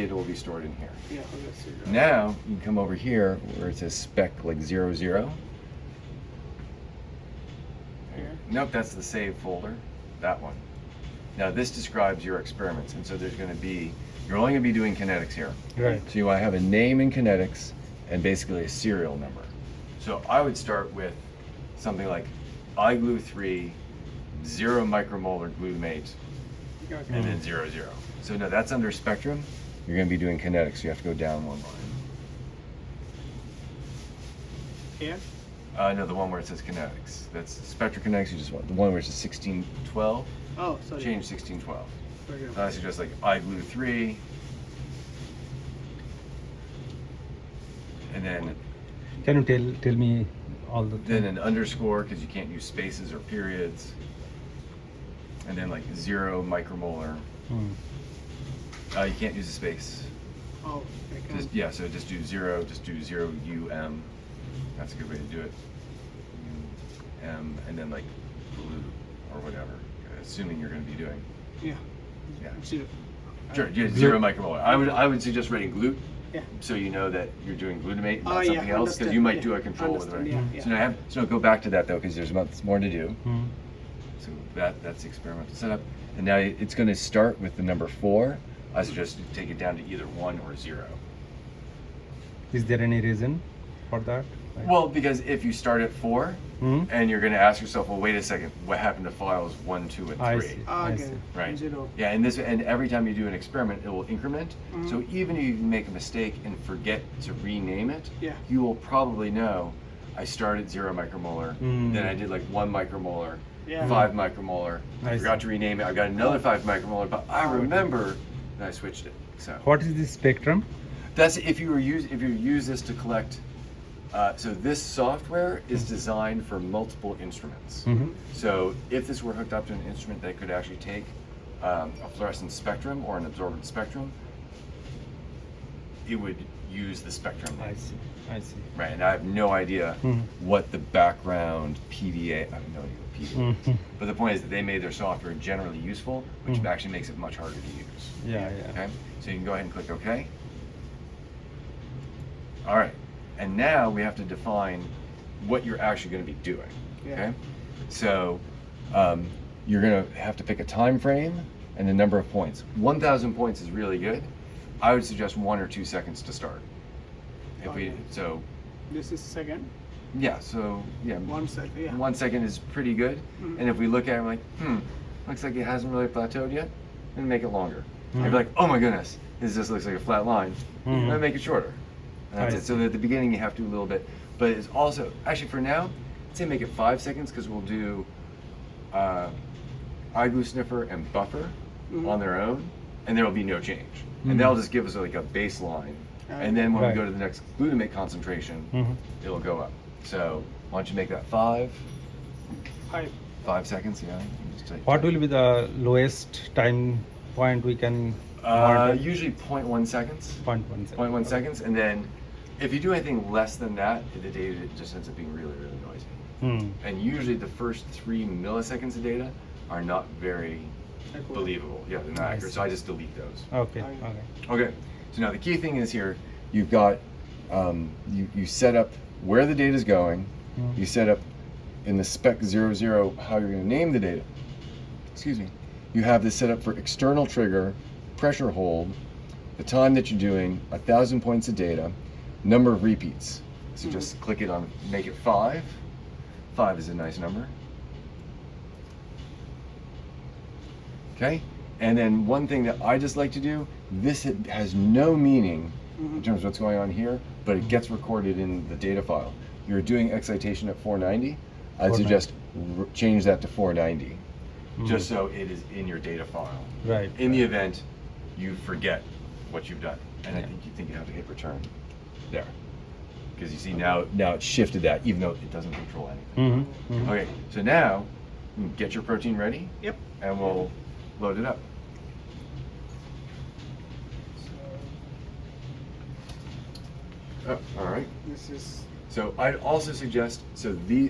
data will be stored in here. Yeah, okay, so Now you can come over here where it says spec like 00. Here? Nope, that's the save folder, that one. Now this describes your experiments, and so there's going to be, you're only going to be doing kinetics here. Right. So you want to have a name in kinetics and basically a serial number. So I would start with something like iglue3, 0 micromolar glutamate, okay. and then 00. So no, that's under spectrum. You're going to be doing kinetics, so you have to go down one line. Here? No, the one where it says kinetics. That's spectrokinetics. You just want the one where it says 1612. Oh, sorry. Change 1612. Okay. I suggest like iglue3, and then Can you tell me all the then an underscore because you can't use spaces or periods, and then like 0 micromolar. Hmm. You can't use a space. Oh, I can. Just, yeah, so just do 0. Just do 0 That's a good way to do it. And then like blue or whatever, assuming you're going to be doing. Yeah. Yeah. Zero. Sure, yeah, 0 micromolar. I would suggest writing glute. Yeah. So you know that you're doing glutamate, Oh, not yeah, something else, because understand, you might yeah, do a control with it. understand, Right? yeah, So now so go back to that though, because there's more to do. Hmm. So that's the experimental setup, and now it's going to start with the number 4. I suggest you take it down to either 1 or 0. Is there any reason for that? Like- Well, because if you start at 4, Hmm? and you're going to ask yourself, well, wait a second, what happened to files 1, 2, and 3? I see. Ah, I okay. see. Right. Zero. Yeah, and every time you do an experiment, it will increment. So even if you make a mistake and forget to rename it, Yeah. you will probably know I started 0 micromolar, then I did like 1 micromolar, Yeah. 5 micromolar. I I forgot see. to rename it. I got another 5 micromolar, but I remember that I switched it. So What is the spectrum? that's if you use this to collect. So this software is designed for multiple instruments. Mhm. So if this were hooked up to an instrument that could actually take a fluorescent spectrum or an absorbent spectrum, it would use the spectrum name. I see. I see. Right, and I have no idea Mhm. what the background PDA, I have no idea what PDA is. Mhm. But the point is that they made their software generally useful, which Mhm. actually makes it much harder to use. Yeah, yeah. Okay, so you can go ahead and click OK. All right, and now we have to define what you're actually going to be doing. Yeah. Okay, so you're going to have to pick a time frame and a number of points. 1,000 points is really good. I would suggest 1 or 2 seconds to start. If we Okay. so This is second. yeah, so yeah, 1 second. Yeah. 1 second is pretty good. Mhm. And if we look at it, we're like, looks like it hasn't really plateaued yet. Then make it longer. Mhm. If you're like, oh my goodness, this just looks like a flat line. Mhm. Then make it shorter. And that's I it. So at the beginning you have to do a little bit, but it's also actually for now, I'd say make it 5 seconds because we'll do iglue sniffer and buffer on their own, and there will be no change. Mhm. And that'll just give us like a baseline. And then when Right. we go to the next glutamate concentration, Mhm. it'll go up. So why don't you make that 5 5. 5 seconds? Yeah. Just take- What will be the lowest time point we can monitor? Usually 0.1 seconds. 0.1 second. 0.1 seconds, and then if you do anything less than that, the data just ends up being really, really noisy. Hmm. And usually the first 3 milliseconds of data are not very Accurate. believable. Yeah, they're not I accurate. see. So I just delete those. Okay. Okay. Okay. Okay. So now the key thing is here, you've got you set up where the data is going. Mhm. You set up in the spec 00 how you're going to name the data. Excuse me. You have this set up for external trigger, pressure hold, the time that you're doing, 1,000 points of data, number of repeats. So just click it on, make it 5. 5 is a nice number. Okay? And then one thing that I just like to do, this has no meaning in terms of what's going on here, but it gets recorded in the data file. You're doing excitation at 490. I'd 490. suggest change that to 490, just so it is in your data file. Right. In the event you forget what you've done, and I think you have to hit return there, because you see now it's shifted that, even though it doesn't control anything. Mhm. Mhm. Okay, so now get your protein ready, Yep. and we'll load it up. So Oh, all right. this is So I'd also suggest, so the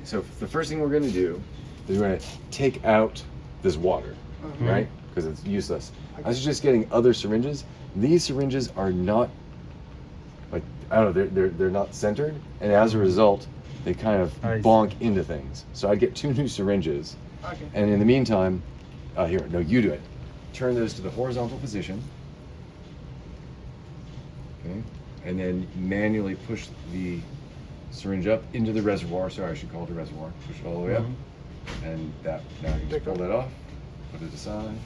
first thing we're going to do is we're going to take out this water, right? Because it's useless. I suggest getting other syringes These syringes are not, like, I don't know, they're not centered, and as a result, they kind of I see. bonk into things. So I'd get 2 new syringes, Okay. and in the meantime, here, no, you do it. Turn those to the horizontal position. Okay, and then manually push the syringe up into the reservoir. Sorry, I should call it a reservoir. Push it all the way up, and that. Now you Take just pull off. that off, put it aside.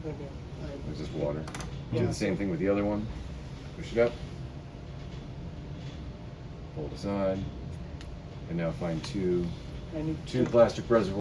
Okay. There's just water. Yeah. Do the same thing with the other one. Push it up, pull it aside, and now find two I need plastic reservoirs.